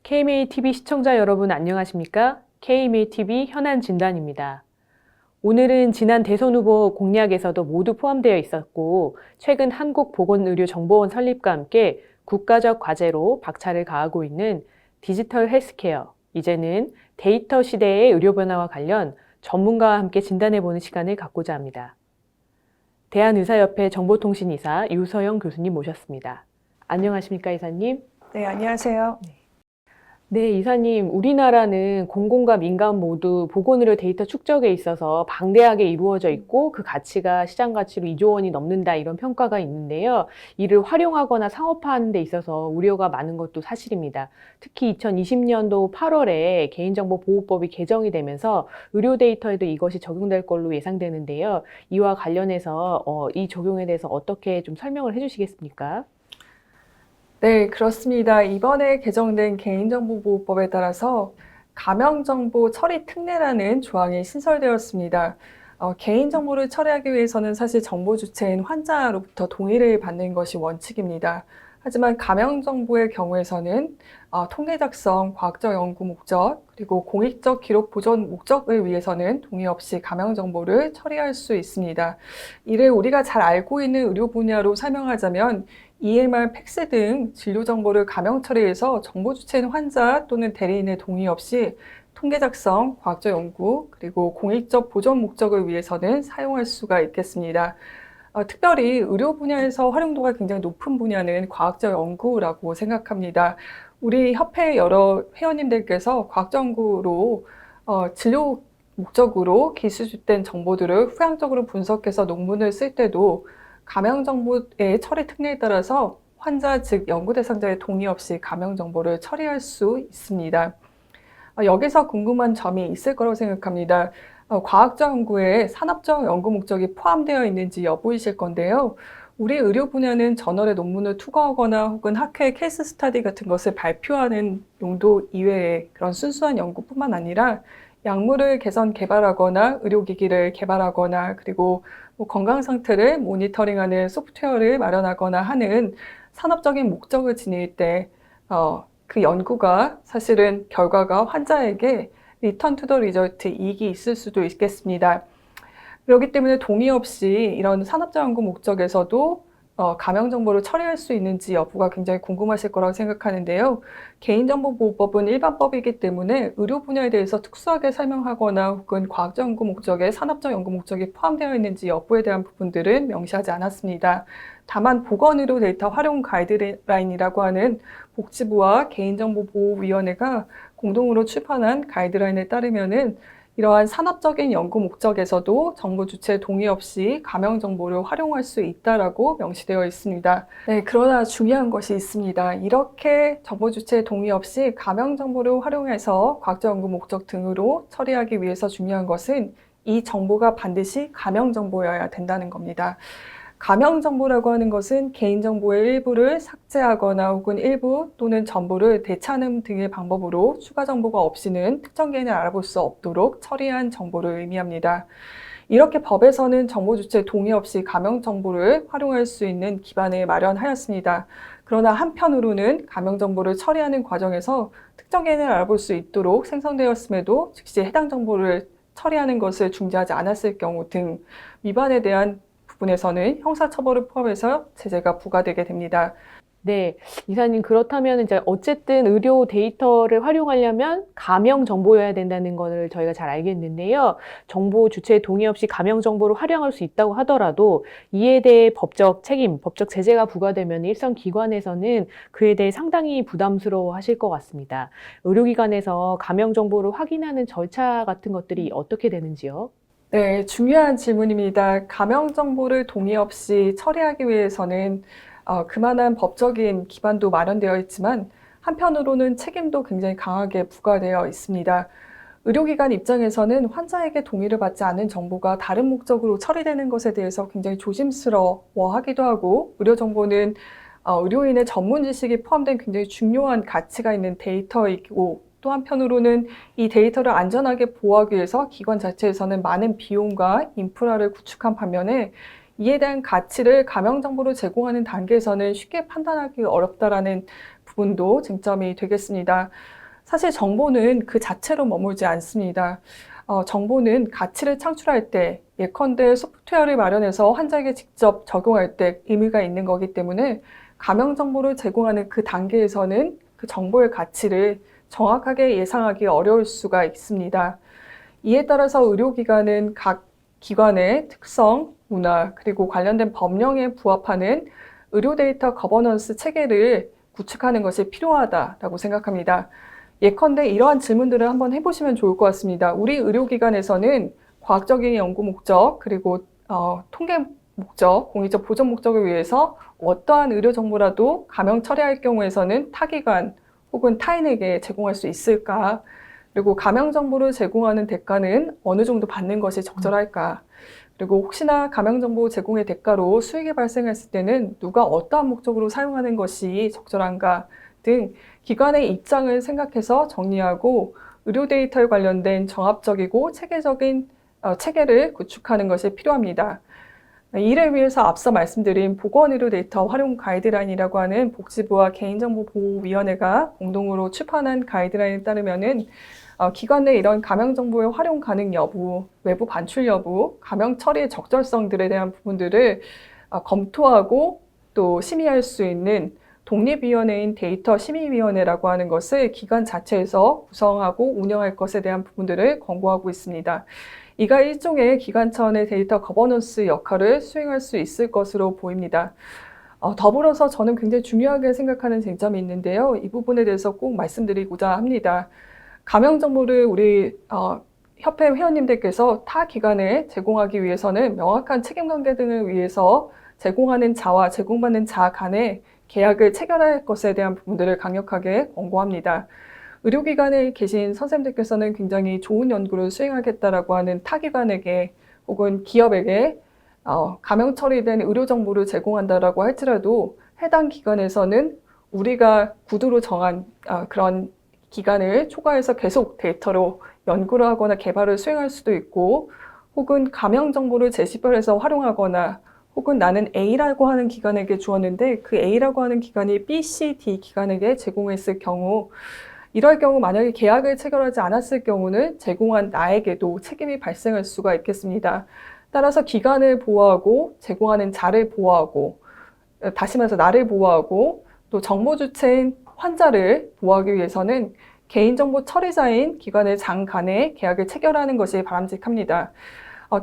KMATV 시청자 여러분 안녕하십니까? KMATV 현안 진단입니다. 오늘은 지난 대선 후보 공약에서도 모두 포함되어 있었고 최근 한국보건의료정보원 설립과 함께 국가적 과제로 박차를 가하고 있는 디지털 헬스케어, 이제는 데이터 시대의 의료 변화와 관련 전문가와 함께 진단해보는 시간을 갖고자 합니다. 대한의사협회 정보통신이사 유서영 교수님 모셨습니다. 안녕하십니까, 이사님? 네, 안녕하세요. 네, 이사님, 우리나라는 공공과 민간 모두 보건의료 데이터 축적에 있어서 방대하게 이루어져 있고 그 가치가 시장 가치로 2조 원이 넘는다 이런 평가가 있는데요. 이를 활용하거나 상업화하는 데 있어서 우려가 많은 것도 사실입니다. 특히 2020년도 8월에 개인정보보호법이 개정이 되면서 의료 데이터에도 이것이 적용될 걸로 예상되는데요. 이와 관련해서 이 적용에 대해서 어떻게 좀 설명을 해주시겠습니까? 네, 그렇습니다. 이번에 개정된 개인정보보호법에 따라서 가명정보 처리 특례라는 조항이 신설되었습니다. 개인정보를 처리하기 위해서는 사실 정보 주체인 환자로부터 동의를 받는 것이 원칙입니다. 하지만 가명정보의 경우에서는 통계 작성, 과학적 연구 목적, 그리고 공익적 기록 보존 목적을 위해서는 동의 없이 가명정보를 처리할 수 있습니다. 이를 우리가 잘 알고 있는 의료 분야로 설명하자면 EMR, 팩스 등 진료 정보를 가명 처리해서 정보 주체인 환자 또는 대리인의 동의 없이 통계 작성, 과학적 연구, 그리고 공익적 보존 목적을 위해서는 사용할 수가 있겠습니다. 특별히 의료 분야에서 활용도가 굉장히 높은 분야는 과학적 연구라고 생각합니다. 우리 협회 여러 회원님들께서 과학적 연구로 진료 목적으로 기술된 정보들을 후향적으로 분석해서 논문을 쓸 때도 가명정보의 처리 특례에 따라서 환자 즉 연구 대상자의 동의 없이 가명정보를 처리할 수 있습니다. 여기서 궁금한 점이 있을 거라고 생각합니다. 과학적 연구에 산업적 연구 목적이 포함되어 있는지 여부이실 건데요. 우리 의료 분야는 저널에 논문을 투과하거나 혹은 학회 케이스 스터디 같은 것을 발표하는 용도 이외에 그런 순수한 연구뿐만 아니라 약물을 개선 개발하거나 의료기기를 개발하거나 그리고 건강 상태를 모니터링하는 소프트웨어를 마련하거나 하는 산업적인 목적을 지닐 때 그 연구가 사실은 결과가 환자에게 리턴 투 더 리절트 이익이 있을 수도 있겠습니다. 그렇기 때문에 동의 없이 이런 산업적 연구 목적에서도 가명정보를 처리할 수 있는지 여부가 굉장히 궁금하실 거라고 생각하는데요. 개인정보보호법은 일반법이기 때문에 의료 분야에 대해서 특수하게 설명하거나 혹은 과학적 연구 목적에 산업적 연구 목적이 포함되어 있는지 여부에 대한 부분들은 명시하지 않았습니다. 다만 보건의료 데이터 활용 가이드라인이라고 하는 복지부와 개인정보보호위원회가 공동으로 출판한 가이드라인에 따르면은 이러한 산업적인 연구 목적에서도 정보 주체 동의 없이 가명 정보를 활용할 수 있다라고 명시되어 있습니다. 네, 그러나 중요한 것이 있습니다. 이렇게 정보 주체 동의 없이 가명 정보를 활용해서 과학적 연구 목적 등으로 처리하기 위해서 중요한 것은 이 정보가 반드시 가명 정보여야 된다는 겁니다. 가명 정보라고 하는 것은 개인정보의 일부를 삭제하거나 혹은 일부 또는 전부를 대차는 등의 방법으로 추가 정보가 없이는 특정 개인을 알아볼 수 없도록 처리한 정보를 의미합니다. 이렇게 법에서는 정보 주체 동의 없이 가명 정보를 활용할 수 있는 기반을 마련하였습니다. 그러나 한편으로는 가명 정보를 처리하는 과정에서 특정 개인을 알아볼 수 있도록 생성되었음에도 즉시 해당 정보를 처리하는 것을 중지하지 않았을 경우 등 위반에 대한 부분에서는 형사처벌을 포함해서 제재가 부과되게 됩니다. 네, 이사님 그렇다면 이제 어쨌든 의료 데이터를 활용하려면 가명 정보여야 된다는 것을 저희가 잘 알겠는데요. 정보 주체의 동의 없이 가명 정보를 활용할 수 있다고 하더라도 이에 대해 법적 책임, 법적 제재가 부과되면 일선 기관에서는 그에 대해 상당히 부담스러워 하실 것 같습니다. 의료기관에서 가명 정보를 확인하는 절차 같은 것들이 어떻게 되는지요? 네, 중요한 질문입니다. 가명 정보를 동의 없이 처리하기 위해서는 그만한 법적인 기반도 마련되어 있지만 한편으로는 책임도 굉장히 강하게 부과되어 있습니다. 의료기관 입장에서는 환자에게 동의를 받지 않은 정보가 다른 목적으로 처리되는 것에 대해서 굉장히 조심스러워하기도 하고 의료정보는 의료인의 전문 지식이 포함된 굉장히 중요한 가치가 있는 데이터이고 또 한편으로는 이 데이터를 안전하게 보호하기 위해서 기관 자체에서는 많은 비용과 인프라를 구축한 반면에 이에 대한 가치를 가명 정보를 제공하는 단계에서는 쉽게 판단하기 어렵다라는 부분도 쟁점이 되겠습니다. 사실 정보는 그 자체로 머물지 않습니다. 정보는 가치를 창출할 때, 예컨대 소프트웨어를 마련해서 환자에게 직접 적용할 때 의미가 있는 거기 때문에 가명 정보를 제공하는 그 단계에서는 그 정보의 가치를 정확하게 예상하기 어려울 수가 있습니다. 이에 따라서 의료기관은 각 기관의 특성, 문화, 그리고 관련된 법령에 부합하는 의료 데이터 거버넌스 체계를 구축하는 것이 필요하다라고 생각합니다. 예컨대 이러한 질문들을 한번 해보시면 좋을 것 같습니다. 우리 의료기관에서는 과학적인 연구 목적, 그리고 통계 목적, 공익적 보전 목적을 위해서 어떠한 의료 정보라도 가명 처리할 경우에서는 타기관 혹은 타인에게 제공할 수 있을까? 그리고 가명 정보를 제공하는 대가는 어느 정도 받는 것이 적절할까? 그리고 혹시나 가명 정보 제공의 대가로 수익이 발생했을 때는 누가 어떠한 목적으로 사용하는 것이 적절한가 등 기관의 입장을 생각해서 정리하고 의료 데이터에 관련된 정합적이고 체계적인 체계를 구축하는 것이 필요합니다. 이를 위해서 앞서 말씀드린 보건의료 데이터 활용 가이드라인이라고 하는 복지부와 개인정보보호위원회가 공동으로 출판한 가이드라인에 따르면은 기관 내 이런 가명 정보의 활용 가능 여부, 외부 반출 여부, 가명 처리의 적절성들에 대한 부분들을 검토하고 또 심의할 수 있는 독립위원회인 데이터 심의위원회라고 하는 것을 기관 자체에서 구성하고 운영할 것에 대한 부분들을 권고하고 있습니다. 이가 일종의 기관 차원의 데이터 거버넌스 역할을 수행할 수 있을 것으로 보입니다. 더불어서 저는 굉장히 중요하게 생각하는 쟁점이 있는데요. 이 부분에 대해서 꼭 말씀드리고자 합니다. 가명 정보를 우리 협회 회원님들께서 타 기관에 제공하기 위해서는 명확한 책임관계 등을 위해서 제공하는 자와 제공받는 자 간의 계약을 체결할 것에 대한 부분들을 강력하게 권고합니다. 의료기관에 계신 선생님들께서는 굉장히 좋은 연구를 수행하겠다라고 하는 타기관에게 혹은 기업에게 가명 처리된 의료 정보를 제공한다라고 할지라도 해당 기관에서는 우리가 구두로 정한 그런 기간을 초과해서 계속 데이터로 연구를 하거나 개발을 수행할 수도 있고 혹은 가명 정보를 재시별해서 활용하거나 혹은 나는 A라고 하는 기관에게 주었는데 그 A라고 하는 기관이 B, C, D 기관에게 제공했을 경우 이럴 경우 만약에 계약을 체결하지 않았을 경우는 제공한 나에게도 책임이 발생할 수가 있겠습니다. 따라서 기관을 보호하고 제공하는 자를 보호하고 다시 말해서 나를 보호하고 또 정보 주체인 환자를 보호하기 위해서는 개인정보 처리자인 기관의 장 간에 계약을 체결하는 것이 바람직합니다.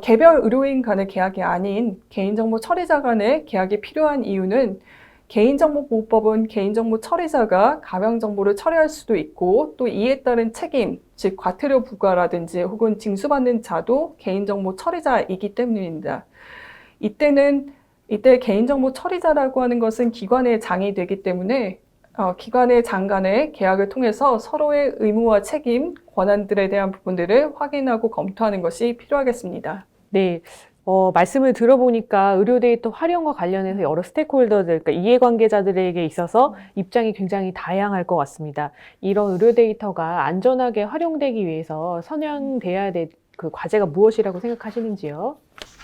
개별 의료인 간의 계약이 아닌 개인정보 처리자 간의 계약이 필요한 이유는 개인정보보호법은 개인정보 처리자가 가명 정보를 처리할 수도 있고 또 이에 따른 책임, 즉 과태료 부과라든지 혹은 징수받는 자도 개인정보 처리자이기 때문입니다. 이때 개인정보 처리자라고 하는 것은 기관의 장이 되기 때문에 기관의 장 간의 계약을 통해서 서로의 의무와 책임, 권한들에 대한 부분들을 확인하고 검토하는 것이 필요하겠습니다. 네. 말씀을 들어보니까 의료 데이터 활용과 관련해서 여러 스테이크홀더들, 그러니까 이해관계자들에게 있어서 입장이 굉장히 다양할 것 같습니다. 이런 의료 데이터가 안전하게 활용되기 위해서 선행돼야 될 그 과제가 무엇이라고 생각하시는지요?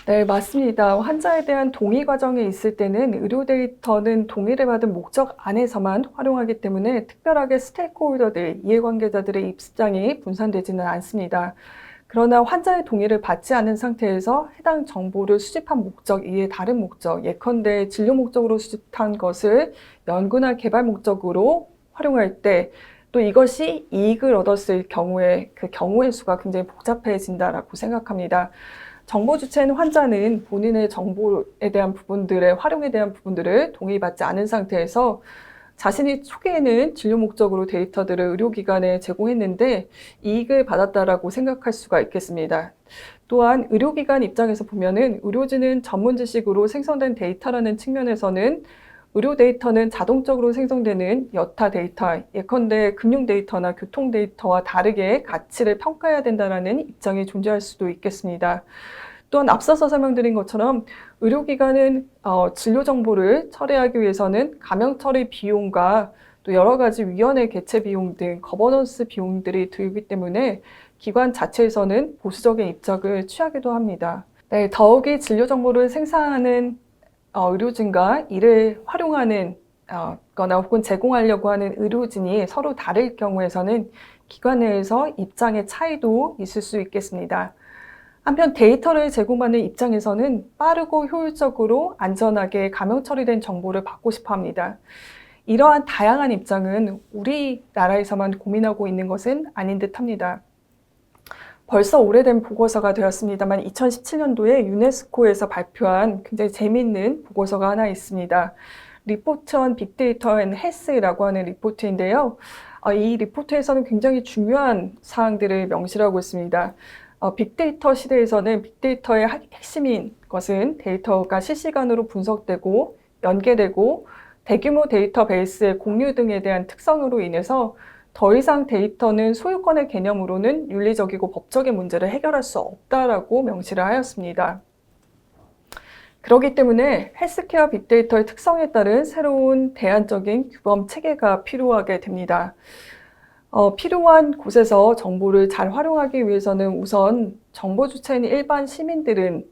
네, 맞습니다. 환자에 대한 동의 과정에 있을 때는 의료 데이터는 동의를 받은 목적 안에서만 활용하기 때문에 특별하게 스테이크홀더들, 이해관계자들의 입장이 분산되지는 않습니다. 그러나 환자의 동의를 받지 않은 상태에서 해당 정보를 수집한 목적 이외에 다른 목적, 예컨대 진료 목적으로 수집한 것을 연구나 개발 목적으로 활용할 때 또 이것이 이익을 얻었을 경우에 그 경우의 수가 굉장히 복잡해진다라고 생각합니다. 정보 주체인 환자는 본인의 정보에 대한 부분들의 활용에 대한 부분들을 동의받지 않은 상태에서 자신이 초기에는 진료 목적으로 데이터들을 의료기관에 제공했는데 이익을 받았다라고 생각할 수가 있겠습니다. 또한 의료기관 입장에서 보면은 의료진은 전문 지식으로 생성된 데이터라는 측면에서는 의료 데이터는 자동적으로 생성되는 여타 데이터, 예컨대 금융 데이터나 교통 데이터와 다르게 가치를 평가해야 된다는 입장이 존재할 수도 있겠습니다. 또한 앞서서 설명드린 것처럼 의료기관은 진료 정보를 처리하기 위해서는 가명 처리 비용과 또 여러 가지 위원회 개최 비용 등 거버넌스 비용들이 들기 때문에 기관 자체에서는 보수적인 입장을 취하기도 합니다. 네, 더욱이 진료 정보를 생산하는 의료진과 이를 활용하는 거나 혹은 제공하려고 하는 의료진이 서로 다를 경우에서는 기관 내에서 입장의 차이도 있을 수 있겠습니다. 한편 데이터를 제공받는 입장에서는 빠르고 효율적으로 안전하게 감염 처리된 정보를 받고 싶어 합니다. 이러한 다양한 입장은 우리나라에서만 고민하고 있는 것은 아닌 듯 합니다. 벌써 오래된 보고서가 되었습니다만 2017년도에 유네스코에서 발표한 굉장히 재미있는 보고서가 하나 있습니다. 리포트 on 빅데이터 앤 헬스라고 하는 리포트인데요. 이 리포트에서는 굉장히 중요한 사항들을 명시를 하고 있습니다. 빅데이터 시대에서는 빅데이터의 핵심인 것은 데이터가 실시간으로 분석되고 연계되고 대규모 데이터베이스의 공유 등에 대한 특성으로 인해서 더 이상 데이터는 소유권의 개념으로는 윤리적이고 법적인 문제를 해결할 수 없다라고 명시를 하였습니다. 그렇기 때문에 헬스케어 빅데이터의 특성에 따른 새로운 대안적인 규범 체계가 필요하게 됩니다. 필요한 곳에서 정보를 잘 활용하기 위해서는 우선 정보 주체인 일반 시민들은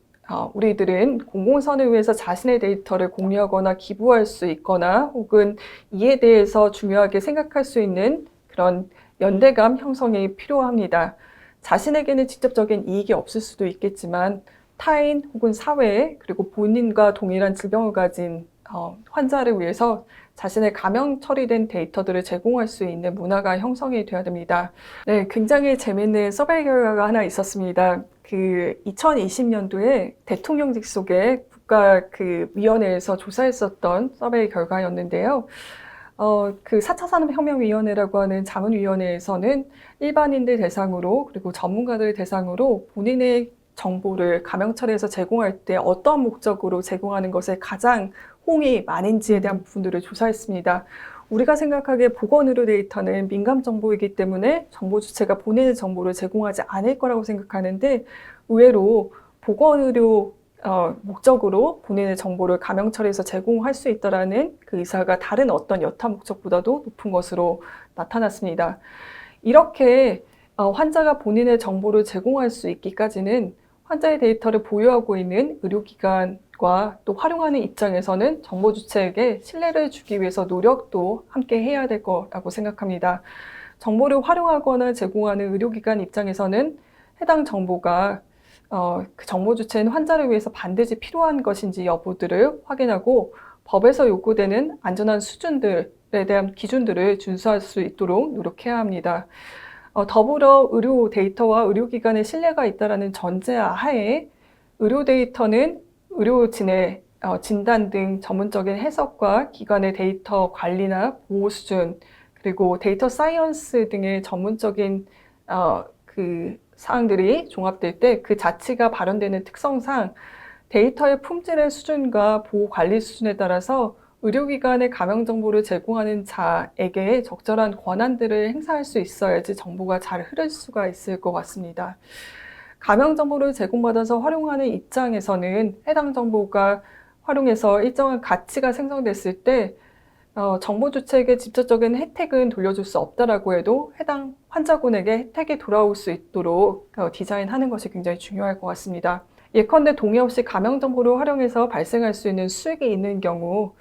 우리들은 공공선을 위해서 자신의 데이터를 공유하거나 기부할 수 있거나 혹은 이에 대해서 중요하게 생각할 수 있는 그런 연대감 형성이 필요합니다. 자신에게는 직접적인 이익이 없을 수도 있겠지만 타인 혹은 사회 그리고 본인과 동일한 질병을 가진 환자를 위해서 자신의 감염 처리된 데이터들을 제공할 수 있는 문화가 형성이 되어야 됩니다. 네, 굉장히 재미있는 서베이 결과가 하나 있었습니다. 2020년도에 대통령직 속에 국가 위원회에서 조사했었던 서베이 결과였는데요. 4차 산업혁명위원회라고 하는 자문위원회에서는 일반인들 대상으로 그리고 전문가들 대상으로 본인의 정보를 감염 처리해서 제공할 때 어떤 목적으로 제공하는 것에 가장 호응이 많은지에 대한 부분들을 조사했습니다. 우리가 생각하기에 보건의료 데이터는 민감 정보이기 때문에 정보 주체가 본인의 정보를 제공하지 않을 거라고 생각하는데 의외로 보건의료 목적으로 본인의 정보를 감염 처리해서 제공할 수 있다는 그 의사가 다른 어떤 여타 목적보다도 높은 것으로 나타났습니다. 이렇게 환자가 본인의 정보를 제공할 수 있기까지는 환자의 데이터를 보유하고 있는 의료기관과 또 활용하는 입장에서는 정보 주체에게 신뢰를 주기 위해서 노력도 함께 해야 될 거라고 생각합니다. 정보를 활용하거나 제공하는 의료기관 입장에서는 해당 정보가 그 정보 주체인 환자를 위해서 반드시 필요한 것인지 여부들을 확인하고 법에서 요구되는 안전한 수준들에 대한 기준들을 준수할 수 있도록 노력해야 합니다. 더불어 의료 데이터와 의료기관의 신뢰가 있다는 전제하에 의료 데이터는 의료진의 진단 등 전문적인 해석과 기관의 데이터 관리나 보호 수준 그리고 데이터 사이언스 등의 전문적인 사항들이 종합될 때 그 자치가 발현되는 특성상 데이터의 품질의 수준과 보호 관리 수준에 따라서 의료기관의 감염 정보를 제공하는 자에게 적절한 권한들을 행사할 수 있어야지 정보가 잘 흐를 수가 있을 것 같습니다. 감염 정보를 제공받아서 활용하는 입장에서는 해당 정보가 활용해서 일정한 가치가 생성됐을 때 정보 주체에게 직접적인 혜택은 돌려줄 수 없다라고 해도 해당 환자군에게 혜택이 돌아올 수 있도록 디자인하는 것이 굉장히 중요할 것 같습니다. 예컨대 동의 없이 감염 정보를 활용해서 발생할 수 있는 수익이 있는 경우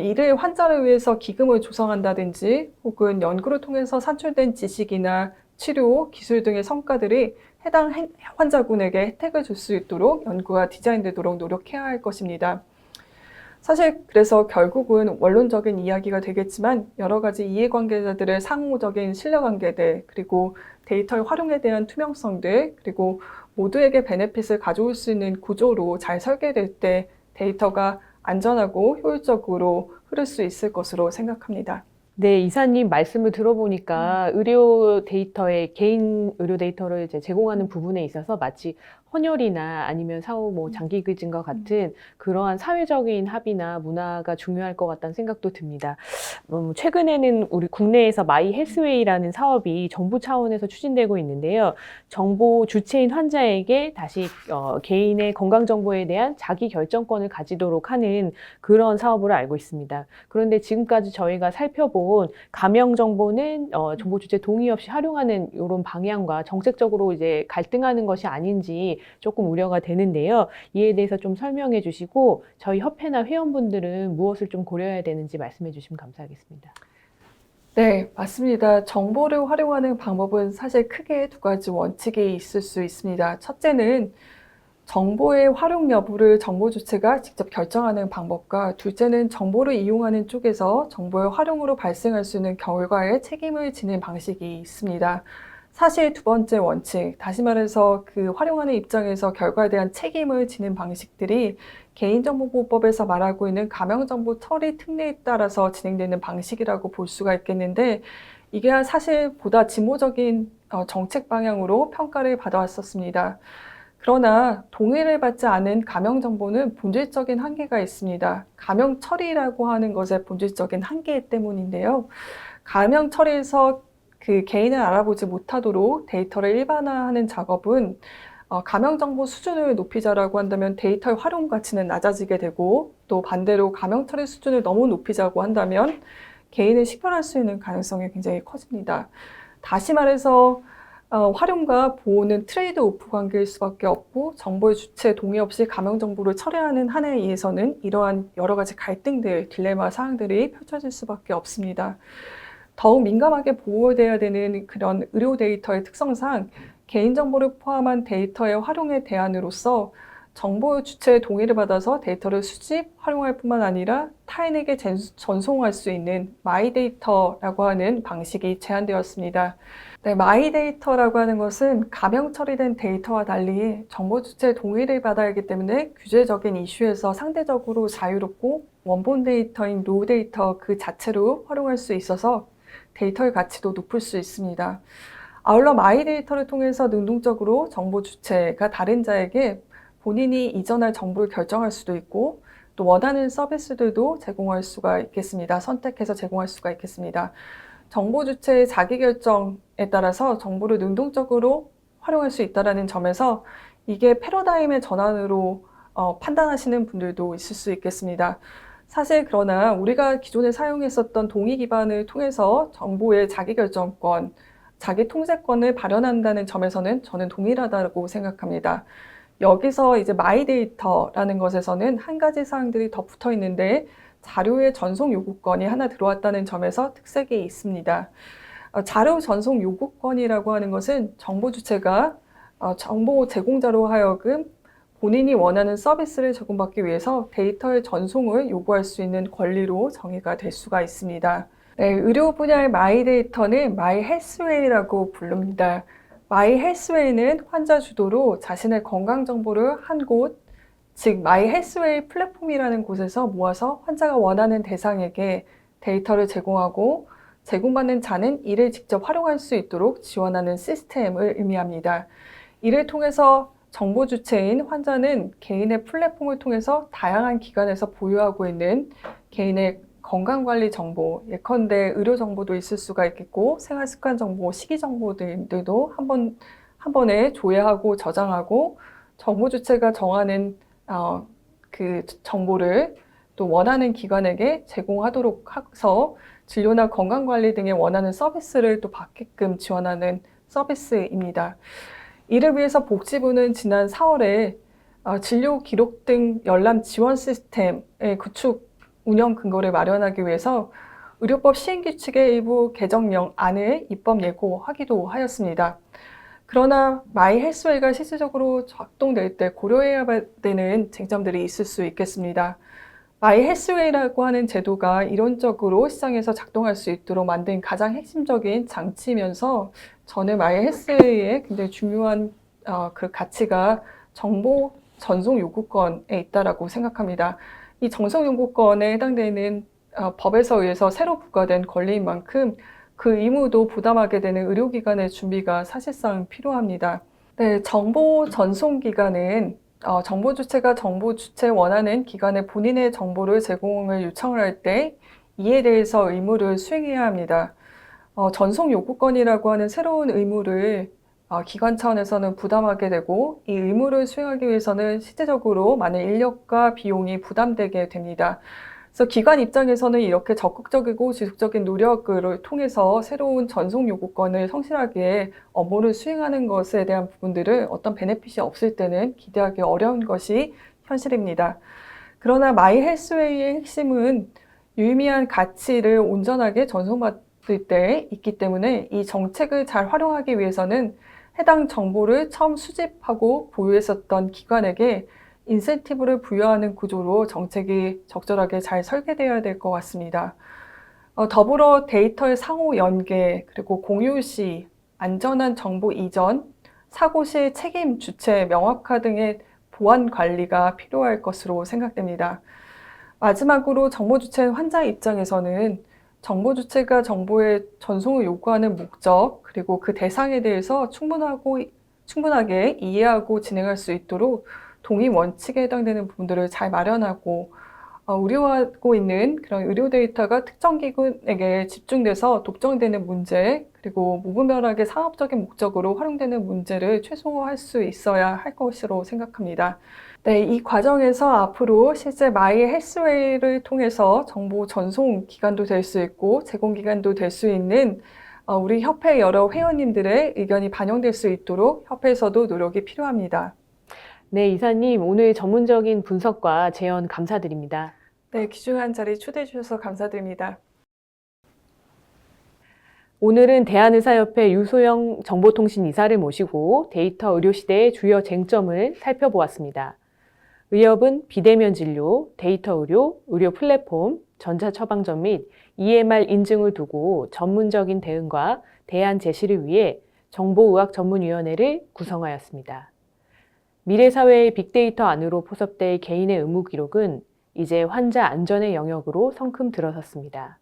이를 환자를 위해서 기금을 조성한다든지 혹은 연구를 통해서 산출된 지식이나 치료, 기술 등의 성과들이 해당 환자군에게 혜택을 줄 수 있도록 연구가 디자인되도록 노력해야 할 것입니다. 사실 그래서 결국은 원론적인 이야기가 되겠지만 여러 가지 이해관계자들의 상호적인 신뢰관계들 그리고 데이터의 활용에 대한 투명성들 그리고 모두에게 베네핏을 가져올 수 있는 구조로 잘 설계될 때 데이터가 안전하고 효율적으로 흐를 수 있을 것으로 생각합니다. 네, 이사님 말씀을 들어보니까 의료 데이터의 개인 의료 데이터를 이제 제공하는 부분에 있어서 마치 헌혈이나 아니면 사후 장기 기증과 같은 그러한 사회적인 합의나 문화가 중요할 것 같다는 생각도 듭니다. 최근에는 우리 국내에서 마이 헬스웨이라는 사업이 정부 차원에서 추진되고 있는데요. 정보 주체인 환자에게 다시 개인의 건강 정보에 대한 자기 결정권을 가지도록 하는 그런 사업으로 알고 있습니다. 그런데 지금까지 저희가 살펴본 감염 정보는 정보 주체 동의 없이 활용하는 이런 방향과 정책적으로 이제 갈등하는 것이 아닌지 있을지 조금 우려가 되는데요. 이에 대해서 좀 설명해 주시고 저희 협회나 회원분들은 무엇을 좀 고려해야 되는지 말씀해 주시면 감사하겠습니다. 네, 맞습니다. 정보를 활용하는 방법은 사실 크게 두 가지 원칙이 있을 수 있습니다. 첫째는 정보의 활용 여부를 정보 주체가 직접 결정하는 방법과, 둘째는 정보를 이용하는 쪽에서 정보의 활용으로 발생할 수 있는 결과에 책임을 지는 방식이 있습니다. 사실 두 번째 원칙, 다시 말해서 그 활용하는 입장에서 결과에 대한 책임을 지는 방식들이 개인정보보호법에서 말하고 있는 가명정보 처리 특례에 따라서 진행되는 방식이라고 볼 수가 있겠는데, 이게 사실 보다 지모적인 정책 방향으로 평가를 받아왔었습니다. 그러나 동의를 받지 않은 가명 정보는 본질적인 한계가 있습니다. 가명 처리라고 하는 것의 본질적인 한계 때문인데요. 가명 처리에서 그 개인을 알아보지 못하도록 데이터를 일반화하는 작업은 가명 정보 수준을 높이자라고 한다면 데이터의 활용 가치는 낮아지게 되고, 또 반대로 가명 처리 수준을 너무 높이자고 한다면 개인을 식별할 수 있는 가능성이 굉장히 커집니다. 다시 말해서 활용과 보호는 트레이드 오프 관계일 수밖에 없고, 정보의 주체 동의 없이 가명 정보를 처리하는 한에 의해서는 이러한 여러 가지 갈등들, 딜레마 사항들이 펼쳐질 수밖에 없습니다. 더욱 민감하게 보호돼야 되는 그런 의료 데이터의 특성상 개인정보를 포함한 데이터의 활용에 대안으로서 정보 주체의 동의를 받아서 데이터를 수집, 활용할 뿐만 아니라 타인에게 전송할 수 있는 마이데이터라고 하는 방식이 제안되었습니다. 네, 마이데이터라고 하는 것은 가명 처리된 데이터와 달리 정보 주체의 동의를 받아야 하기 때문에 규제적인 이슈에서 상대적으로 자유롭고 원본 데이터인 로 데이터 그 자체로 활용할 수 있어서 데이터의 가치도 높을 수 있습니다. 아울러 마이데이터를 통해서 능동적으로 정보 주체가 다른 자에게 본인이 이전할 정보를 결정할 수도 있고, 또 원하는 서비스들도 제공할 수가 있겠습니다. 선택해서 제공할 수가 있겠습니다. 정보 주체의 자기결정에 따라서 정보를 능동적으로 활용할 수 있다는 점에서 이게 패러다임의 전환으로 판단하시는 분들도 있을 수 있겠습니다. 사실 그러나 우리가 기존에 사용했었던 동의 기반을 통해서 정보의 자기결정권, 자기 통제권을 발현한다는 점에서는 저는 동일하다고 생각합니다. 여기서 이제 마이데이터라는 것에서는 한 가지 사항들이 더 붙어 있는데, 자료의 전송 요구권이 하나 들어왔다는 점에서 특색이 있습니다. 자료 전송 요구권이라고 하는 것은 정보 주체가 정보 제공자로 하여금 본인이 원하는 서비스를 제공받기 위해서 데이터의 전송을 요구할 수 있는 권리로 정의가 될 수가 있습니다. 네, 의료 분야의 마이데이터는 마이헬스웨이라고 부릅니다. 마이헬스웨이는 환자 주도로 자신의 건강 정보를 한 곳, 즉 마이헬스웨이 플랫폼이라는 곳에서 모아서 환자가 원하는 대상에게 데이터를 제공하고, 제공받는 자는 이를 직접 활용할 수 있도록 지원하는 시스템을 의미합니다. 이를 통해서 정보 주체인 환자는 개인의 플랫폼을 통해서 다양한 기관에서 보유하고 있는 개인의 건강관리 정보, 예컨대 의료 정보도 있을 수가 있겠고, 생활습관 정보, 식이 정보들도 한 번에 조회하고 저장하고, 정보 주체가 정하는 그 정보를 또 원하는 기관에게 제공하도록 해서 진료나 건강관리 등의 원하는 서비스를 또 받게끔 지원하는 서비스입니다. 이를 위해서 복지부는 지난 4월에 진료 기록 등 열람 지원 시스템의 구축 운영 근거를 마련하기 위해서 의료법 시행규칙의 일부 개정령안을 입법 예고하기도 하였습니다. 그러나 마이헬스웨이가 실질적으로 작동될 때 고려해야 되는 쟁점들이 있을 수 있겠습니다. 마이헬스웨이라고 하는 제도가 이론적으로 시장에서 작동할 수 있도록 만든 가장 핵심적인 장치면서, 저는 마이헬스웨이의 굉장히 중요한 그 가치가 정보 전송 요구권에 있다라고 생각합니다. 이 전송 요구권에 해당되는 법에서 의해서 새로 부과된 권리인 만큼 그 의무도 부담하게 되는 의료기관의 준비가 사실상 필요합니다. 네, 정보 전송 기간은 정보 주체가 정보 주체 원하는 기관에 본인의 정보를 제공을 요청을 할 때 이에 대해서 의무를 수행해야 합니다. 전송 요구권이라고 하는 새로운 의무를 기관 차원에서는 부담하게 되고, 이 의무를 수행하기 위해서는 실제적으로 많은 인력과 비용이 부담되게 됩니다. 그래서 기관 입장에서는 이렇게 적극적이고 지속적인 노력을 통해서 새로운 전송 요구권을 성실하게 업무를 수행하는 것에 대한 부분들을 어떤 베네핏이 없을 때는 기대하기 어려운 것이 현실입니다. 그러나 마이 헬스웨이의 핵심은 유의미한 가치를 온전하게 전송받을 때 있기 때문에 이 정책을 잘 활용하기 위해서는 해당 정보를 처음 수집하고 보유했었던 기관에게 인센티브를 부여하는 구조로 정책이 적절하게 잘 설계되어야 될 것 같습니다. 더불어 데이터의 상호 연계, 그리고 공유 시, 안전한 정보 이전, 사고 시 책임 주체 명확화 등의 보안 관리가 필요할 것으로 생각됩니다. 마지막으로 정보 주체인 환자 입장에서는 정보 주체가 정보의 전송을 요구하는 목적, 그리고 그 대상에 대해서 충분하게 이해하고 진행할 수 있도록 동의 원칙에 해당되는 부분들을 잘 마련하고 우려하고 있는 그런 의료 데이터가 특정 기관에게 집중돼서 독점되는 문제, 그리고 무분별하게 상업적인 목적으로 활용되는 문제를 최소화할 수 있어야 할 것으로 생각합니다. 네, 이 과정에서 앞으로 실제 마이 헬스웨이를 통해서 정보 전송 기관도 될 수 있고 제공 기관도 될 수 있는 우리 협회 여러 회원님들의 의견이 반영될 수 있도록 협회에서도 노력이 필요합니다. 네, 이사님, 오늘 전문적인 분석과 재연 감사드립니다. 네, 귀중한 자리 초대해 주셔서 감사드립니다. 오늘은 대한의사협회 유소영 정보통신 이사를 모시고 데이터 의료시대의 주요 쟁점을 살펴보았습니다. 의협은 비대면 진료, 데이터 의료, 의료 플랫폼, 전자처방전 및 EMR 인증을 두고 전문적인 대응과 대안 제시를 위해 정보의학전문위원회를 구성하였습니다. 미래사회의 빅데이터 안으로 포섭될 개인의 의무 기록은 이제 환자 안전의 영역으로 성큼 들어섰습니다.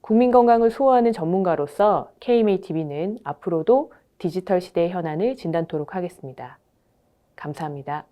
국민 건강을 수호하는 전문가로서 KMATV는 앞으로도 디지털 시대의 현안을 진단토록 하겠습니다. 감사합니다.